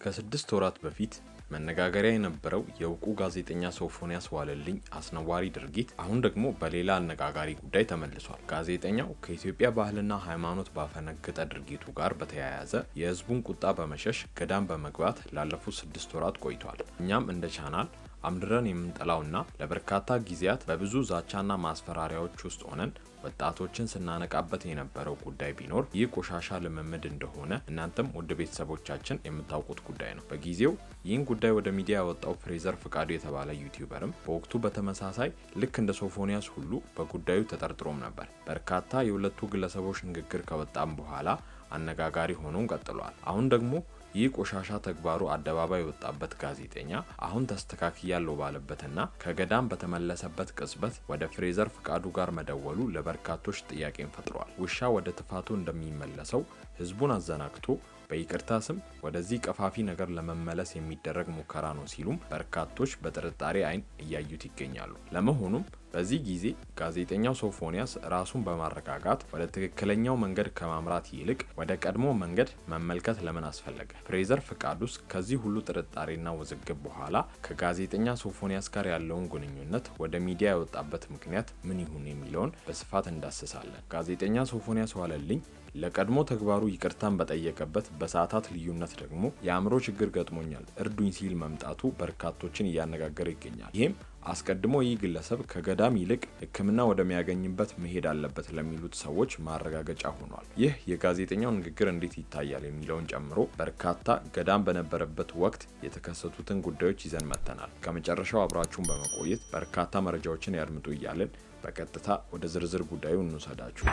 ከ6 ወራት በፊት መነጋገሪያ የነበረው የእውቁ ጋዜጠኛ ሶፎንያስ ዋለልኝ አስነዋሪ ድርጊት አሁን ደግሞ በሌላ አነጋጋሪ ጉዳይ ተመልሷል። ጋዜጠኛው ከኢትዮጵያ ባህልና ሃይማኖት ባፈነገጠ ድርጊቱ ጋር በተያያዘ የህዝቡን ቁጣ በመሸሽ ገዳም በመግባት ላለፉት 6 ወራት ቆይቷል። እኛም እንደ ቻናል አምድረን የምንጠላውና ለበርካታ ጊዜያት በብዙ ዛቻና ማስፈራሪያዎች ውስጥ ሆነን ወጣቶችን ስናነቃበት የነበረው ጉዳይ ቢኖር ይህ ቆሻሻ ልምምድ እንደሆነ እናንተም ውድ ቤተሰቦቻችን የምታውቁት ጉዳይ ነው። በጊዜው ይህን ጉዳይ ወደ ሚዲያ ያወጣው ፍሬዘር ፍቃዱ የተባለ ዩቲዩበርም በወቅቱ በተመሳሳይ ልክ እንደ ሶፎንያስ ሁሉ በጉዳዩ ተጠርጥሮም ነበር። በርካታ የሁለቱ ግለሰቦች ንግግር ከወጣም በኋላ አነጋጋሪ ሆኖም ቀጥሏል። አሁን ደግሞ ይህ ቆሻሻ ተግባሩ አደባባይ የወጣበት ጋዜጠኛ አሁን ተስተካክያለሁ ባለበትና ከገዳም በተመለሰበት ቅጽበት ወደ ፍሬዘር ፍቃዱ ጋር መደወሉ ለበርካቶች ጥያቄን ፈጥሯል። ውሻ ወደ ጥፋቱ እንደሚመለሰው ህዝቡን አዘናግቶ በይቅርታ ስም ወደዚህ ቀፋፊ ነገር ለመመለስ የሚደረግ ሙከራ ነው ሲሉም በርካቶች በጥርጣሬ አይን እያዩት ይገኛሉ። ለመሆኑም በዚህ ጊዜ ጋዜጠኛው ሶፎንያስ ራሱን በማረጋጋት ወደ ትክክለኛው መንገድ ከማምራት ይልቅ ወደ ቀድሞ መንገድ መመልከት ለምን አስፈለገ? ፍሬዘር ፍቃዱስ ከዚህ ሁሉ ጥርጣሬና ውዝግብ በኋላ ከጋዜጠኛ ሶፎንያስ ጋር ያለውን ግንኙነት ወደ ሚዲያ ያወጣበት ምክንያት ምን ይሁን የሚለውን በስፋት እንዳስሳለን። ጋዜጠኛ ሶፎንያስ ዋለልኝ ለቀድሞ ተግባሩ ይቅርታን በጠየቀበት በሰዓታት ልዩነት ደግሞ የአእምሮ ችግር ገጥሞኛል እርዱኝ ሲል መምጣቱ በርካቶችን እያነጋገረ ይገኛል። ይህም አስቀድሞ ይህ ግለሰብ ከገዳም ይልቅ ሕክምና ወደሚያገኝበት መሄድ አለበት ለሚሉት ሰዎች ማረጋገጫ ሆኗል። ይህ የጋዜጠኛው ንግግር እንዴት ይታያል የሚለውን ጨምሮ በርካታ ገዳም በነበረበት ወቅት የተከሰቱትን ጉዳዮች ይዘን መጥተናል። ከመጨረሻው አብራችሁን በመቆየት በርካታ መረጃዎችን ያድምጡ እያልን በቀጥታ ወደ ዝርዝር ጉዳዩ እንውሰዳችሁ።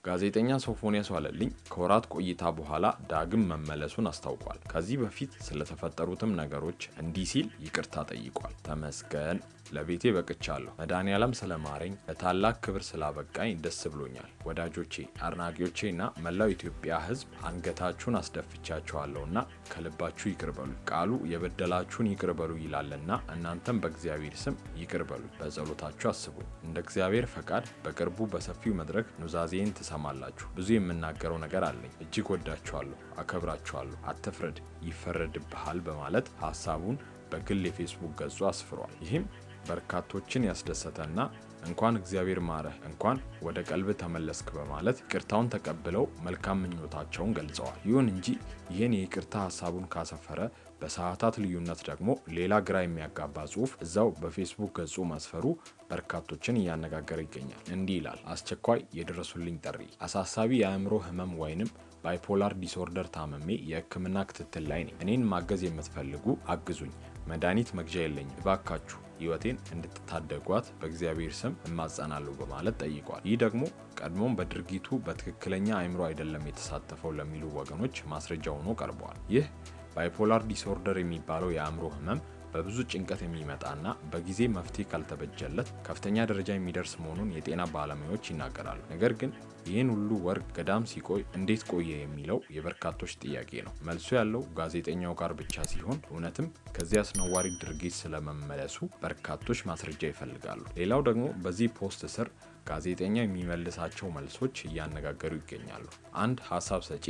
ጋዜጠኛ ሶፎንያስ ዋለልኝ ከወራት ቆይታ በኋላ ዳግም መመለሱን አስታውቋል። ከዚህ በፊት ስለተፈጠሩትም ነገሮች እንዲህ ሲል ይቅርታ ጠይቋል። ተመስገን ለቤቴ በቅቻለሁ። መድኃኔዓለም ስለማረኝ ለታላቅ ክብር ስላበቃኝ ደስ ብሎኛል። ወዳጆቼ፣ አድናቂዎቼና መላው ኢትዮጵያ ሕዝብ አንገታችሁን አስደፍቻችኋለሁና ከልባችሁ ይቅር በሉ። ቃሉ የበደላችሁን ይቅር በሉ ይላልና እናንተም በእግዚአብሔር ስም ይቅር በሉ፣ በጸሎታችሁ አስቡኝ። እንደ እግዚአብሔር ፈቃድ በቅርቡ በሰፊው መድረክ ኑዛዜን ትሰማላችሁ። ብዙ የምናገረው ነገር አለኝ። እጅግ ወዳችኋለሁ፣ አከብራችኋለሁ። አትፍረድ ይፈረድብሃል በማለት ሀሳቡን በግል የፌስቡክ ገጹ አስፍሯል። ይህም በርካቶችን ያስደሰተና እንኳን እግዚአብሔር ማረህ፣ እንኳን ወደ ቀልብ ተመለስክ በማለት ይቅርታውን ተቀብለው መልካም ምኞታቸውን ገልጸዋል። ይሁን እንጂ ይህን የይቅርታ ሀሳቡን ካሰፈረ በሰዓታት ልዩነት ደግሞ ሌላ ግራ የሚያጋባ ጽሑፍ እዛው በፌስቡክ ገጹ ማስፈሩ በርካቶችን እያነጋገረ ይገኛል። እንዲህ ይላል። አስቸኳይ የድረሱልኝ ጥሪ። አሳሳቢ የአእምሮ ህመም ወይንም ባይፖላር ዲስኦርደር ታመሜ የህክምና ክትትል ላይ ነኝ። እኔን ማገዝ የምትፈልጉ አግዙኝ። መድኃኒት መግዣ የለኝም። እባካችሁ ህይወቴን እንድትታደጓት በእግዚአብሔር ስም እማጸናለሁ በማለት ጠይቋል። ይህ ደግሞ ቀድሞም በድርጊቱ በትክክለኛ አእምሮ አይደለም የተሳተፈው ለሚሉ ወገኖች ማስረጃ ሆኖ ቀርበዋል። ይህ ባይፖላር ዲስኦርደር የሚባለው የአእምሮ ህመም በብዙ ጭንቀት የሚመጣና በጊዜ መፍትሄ ካልተበጀለት ከፍተኛ ደረጃ የሚደርስ መሆኑን የጤና ባለሙያዎች ይናገራሉ። ነገር ግን ይህን ሁሉ ወር ገዳም ሲቆይ እንዴት ቆየ የሚለው የበርካቶች ጥያቄ ነው። መልሱ ያለው ጋዜጠኛው ጋር ብቻ ሲሆን እውነትም ከዚህ አስነዋሪ ድርጊት ስለመመለሱ በርካቶች ማስረጃ ይፈልጋሉ። ሌላው ደግሞ በዚህ ፖስት ስር ጋዜጠኛ የሚመልሳቸው መልሶች እያነጋገሩ ይገኛሉ። አንድ ሀሳብ ሰጪ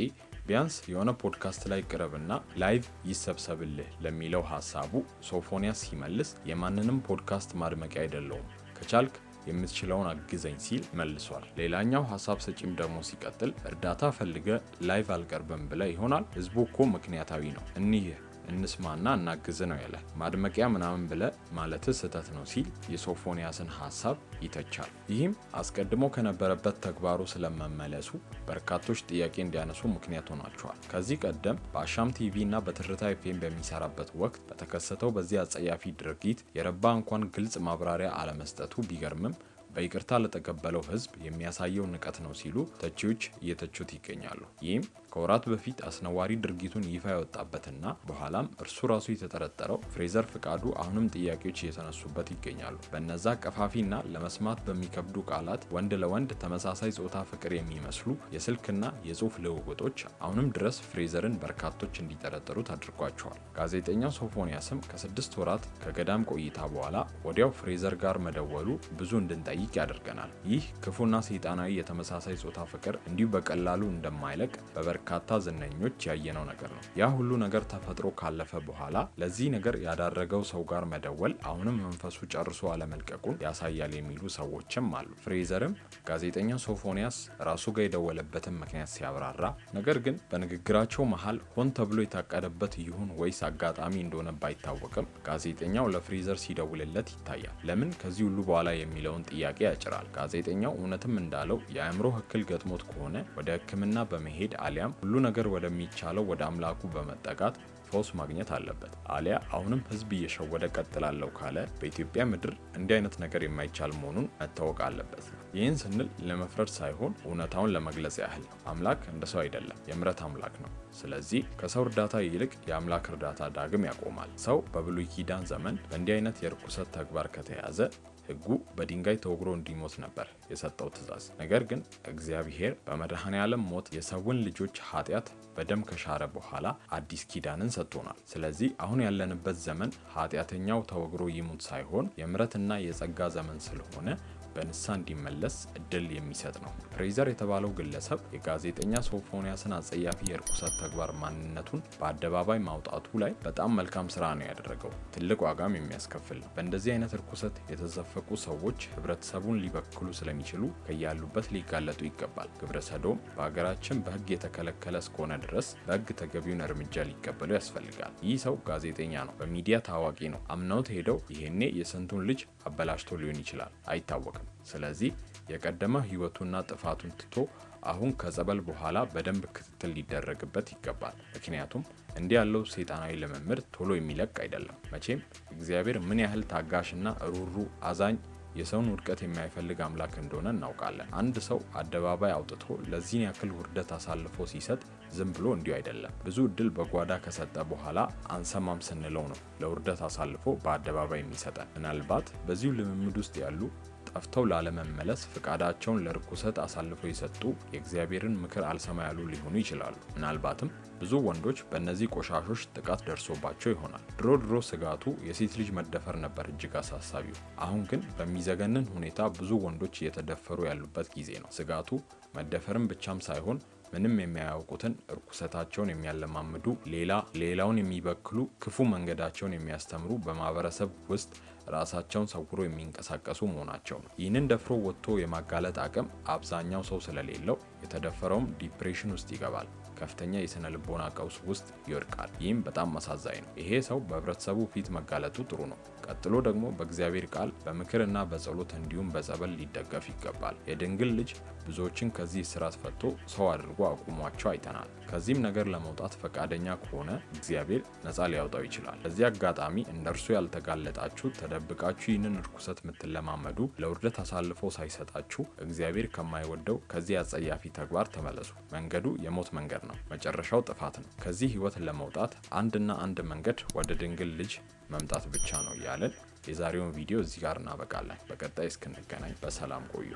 ቢያንስ የሆነ ፖድካስት ላይ ቅረብና ላይቭ ይሰብሰብልህ ለሚለው ሀሳቡ ሶፎንያስ ሲመልስ የማንንም ፖድካስት ማድመቂያ አይደለውም፣ ከቻልክ የምትችለውን አግዘኝ ሲል መልሷል። ሌላኛው ሀሳብ ሰጪም ደግሞ ሲቀጥል እርዳታ ፈልገ ላይቭ አልቀርብም ብለ ይሆናል፣ ህዝቡ እኮ ምክንያታዊ ነው፣ እኒህ እንስማና እናግዝ ነው ያለ፣ ማድመቂያ ምናምን ብለ ማለት ስህተት ነው ሲል የሶፎንያስን ሀሳብ ይተቻል። ይህም አስቀድሞ ከነበረበት ተግባሩ ስለመመለሱ በርካቶች ጥያቄ እንዲያነሱ ምክንያት ሆኗቸዋል። ከዚህ ቀደም በአሻም ቲቪ እና በትርታ ኤፍኤም በሚሰራበት ወቅት በተከሰተው በዚህ አጸያፊ ድርጊት የረባ እንኳን ግልጽ ማብራሪያ አለመስጠቱ ቢገርምም በይቅርታ ለተቀበለው ህዝብ የሚያሳየው ንቀት ነው ሲሉ ተቺዎች እየተቹት ይገኛሉ። ይህም ከወራት በፊት አስነዋሪ ድርጊቱን ይፋ ያወጣበትና በኋላም እርሱ ራሱ የተጠረጠረው ፍሬዘር ፍቃዱ አሁንም ጥያቄዎች እየተነሱበት ይገኛሉ። በነዛ ቀፋፊና ለመስማት በሚከብዱ ቃላት ወንድ ለወንድ ተመሳሳይ ጾታ ፍቅር የሚመስሉ የስልክና የጽሁፍ ልውውጦች አሁንም ድረስ ፍሬዘርን በርካቶች እንዲጠረጠሩት አድርጓቸዋል። ጋዜጠኛው ሶፎንያስም ከ6 ወራት ከገዳም ቆይታ በኋላ ወዲያው ፍሬዘር ጋር መደወሉ ብዙ እንድንጠይቅ እንድንጠይቅ ያደርገናል። ይህ ክፉና ሰይጣናዊ የተመሳሳይ ጾታ ፍቅር እንዲሁ በቀላሉ እንደማይለቅ በበርካታ ዝነኞች ያየነው ነገር ነው። ያ ሁሉ ነገር ተፈጥሮ ካለፈ በኋላ ለዚህ ነገር ያዳረገው ሰው ጋር መደወል አሁንም መንፈሱ ጨርሶ አለመልቀቁን ያሳያል የሚሉ ሰዎችም አሉ። ፍሬዘርም ጋዜጠኛ ሶፎንያስ ራሱ ጋር የደወለበትን ምክንያት ሲያብራራ፣ ነገር ግን በንግግራቸው መሃል ሆን ተብሎ የታቀደበት ይሁን ወይስ አጋጣሚ እንደሆነ ባይታወቅም ጋዜጠኛው ለፍሬዘር ሲደውልለት ይታያል። ለምን ከዚህ ሁሉ በኋላ የሚለውን ጥያቄ ያጭራል። ጋዜጠኛው እውነትም እንዳለው የአእምሮ እክል ገጥሞት ከሆነ ወደ ሕክምና በመሄድ አሊያም ሁሉ ነገር ወደሚቻለው ወደ አምላኩ በመጠጋት ፈውስ ማግኘት አለበት። አሊያ አሁንም ህዝብ እየሸወደ ቀጥላለሁ ካለ በኢትዮጵያ ምድር እንዲህ አይነት ነገር የማይቻል መሆኑን መታወቅ አለበት። ይህን ስንል ለመፍረድ ሳይሆን እውነታውን ለመግለጽ ያህል ነው። አምላክ እንደ ሰው አይደለም፣ የምሕረት አምላክ ነው። ስለዚህ ከሰው እርዳታ ይልቅ የአምላክ እርዳታ ዳግም ያቆማል። ሰው በብሉይ ኪዳን ዘመን በእንዲህ አይነት የርኩሰት ተግባር ከተያዘ ሕጉ በድንጋይ ተወግሮ እንዲሞት ነበር የሰጠው ትእዛዝ። ነገር ግን እግዚአብሔር በመድኃኔ ዓለም ሞት የሰውን ልጆች ኃጢአት በደም ከሻረ በኋላ አዲስ ኪዳንን ሰጥቶናል። ስለዚህ አሁን ያለንበት ዘመን ኃጢአተኛው ተወግሮ ይሙት ሳይሆን የምሕረትና የጸጋ ዘመን ስለሆነ በንሳ እንዲመለስ እድል የሚሰጥ ነው። ፍሬዘር የተባለው ግለሰብ የጋዜጠኛ ሶፎንያስን አጸያፊ የርኩሰት ተግባር ማንነቱን በአደባባይ ማውጣቱ ላይ በጣም መልካም ስራ ነው ያደረገው። ትልቅ ዋጋም የሚያስከፍል ነው። በእንደዚህ አይነት እርኩሰት የተዘፈቁ ሰዎች ህብረተሰቡን ሊበክሉ ስለሚችሉ ከያሉበት ሊጋለጡ ይገባል። ግብረ ሰዶም በሀገራችን በህግ የተከለከለ እስከሆነ ድረስ በህግ ተገቢውን እርምጃ ሊቀበሉ ያስፈልጋል። ይህ ሰው ጋዜጠኛ ነው፣ በሚዲያ ታዋቂ ነው። አምነውት ሄደው ይሄኔ የስንቱን ልጅ አበላሽቶ ሊሆን ይችላል፣ አይታወቅም። ስለዚህ የቀደመ ህይወቱና ጥፋቱን ትቶ አሁን ከጸበል በኋላ በደንብ ክትትል ሊደረግበት ይገባል። ምክንያቱም እንዲህ ያለው ሰይጣናዊ ልምምድ ቶሎ የሚለቅ አይደለም። መቼም እግዚአብሔር ምን ያህል ታጋሽና ሩሩ አዛኝ የሰውን ውድቀት የማይፈልግ አምላክ እንደሆነ እናውቃለን። አንድ ሰው አደባባይ አውጥቶ ለዚህን ያክል ውርደት አሳልፎ ሲሰጥ ዝም ብሎ እንዲሁ አይደለም። ብዙ እድል በጓዳ ከሰጠ በኋላ አንሰማም ስንለው ነው ለውርደት አሳልፎ በአደባባይ የሚሰጠን። ምናልባት በዚሁ ልምምድ ውስጥ ያሉ ጠፍተው ላለመመለስ ፍቃዳቸውን ለርኩሰት አሳልፈው የሰጡ የእግዚአብሔርን ምክር አልሰማ ያሉ ሊሆኑ ይችላሉ። ምናልባትም ብዙ ወንዶች በእነዚህ ቆሻሾች ጥቃት ደርሶባቸው ይሆናል። ድሮ ስጋቱ የሴት ልጅ መደፈር ነበር እጅግ አሳሳቢው። አሁን ግን በሚዘገንን ሁኔታ ብዙ ወንዶች እየተደፈሩ ያሉበት ጊዜ ነው። ስጋቱ መደፈርም ብቻም ሳይሆን ምንም የማያውቁትን እርኩሰታቸውን የሚያለማምዱ ሌላውን የሚበክሉ ክፉ መንገዳቸውን የሚያስተምሩ በማህበረሰብ ውስጥ ራሳቸውን ሰውሮ የሚንቀሳቀሱ መሆናቸው ነው። ይህንን ደፍሮ ወጥቶ የማጋለጥ አቅም አብዛኛው ሰው ስለሌለው የተደፈረውም ዲፕሬሽን ውስጥ ይገባል፣ ከፍተኛ የስነ ልቦና ቀውስ ውስጥ ይወድቃል። ይህም በጣም አሳዛኝ ነው። ይሄ ሰው በህብረተሰቡ ፊት መጋለጡ ጥሩ ነው። ቀጥሎ ደግሞ በእግዚአብሔር ቃል በምክርና በጸሎት እንዲሁም በጸበል ሊደገፍ ይገባል። የድንግል ልጅ ብዙዎችን ከዚህ እስራት ፈቶ ሰው አድርጎ አቁሟቸው አይተናል። ከዚህም ነገር ለመውጣት ፈቃደኛ ከሆነ እግዚአብሔር ነፃ ሊያወጣው ይችላል። በዚህ አጋጣሚ እንደርሱ ያልተጋለጣችሁ ተደብቃችሁ ይህንን እርኩሰት የምትለማመዱ ለውርደት አሳልፎ ሳይሰጣችሁ እግዚአብሔር ከማይወደው ከዚህ አጸያፊ ተግባር ተመለሱ። መንገዱ የሞት መንገድ ነው፣ መጨረሻው ጥፋት ነው። ከዚህ ህይወት ለመውጣት አንድና አንድ መንገድ ወደ ድንግል ልጅ መምጣት ብቻ ነው እያለን የዛሬውን ቪዲዮ እዚህ ጋር እናበቃለን። በቀጣይ እስክንገናኝ በሰላም ቆዩ።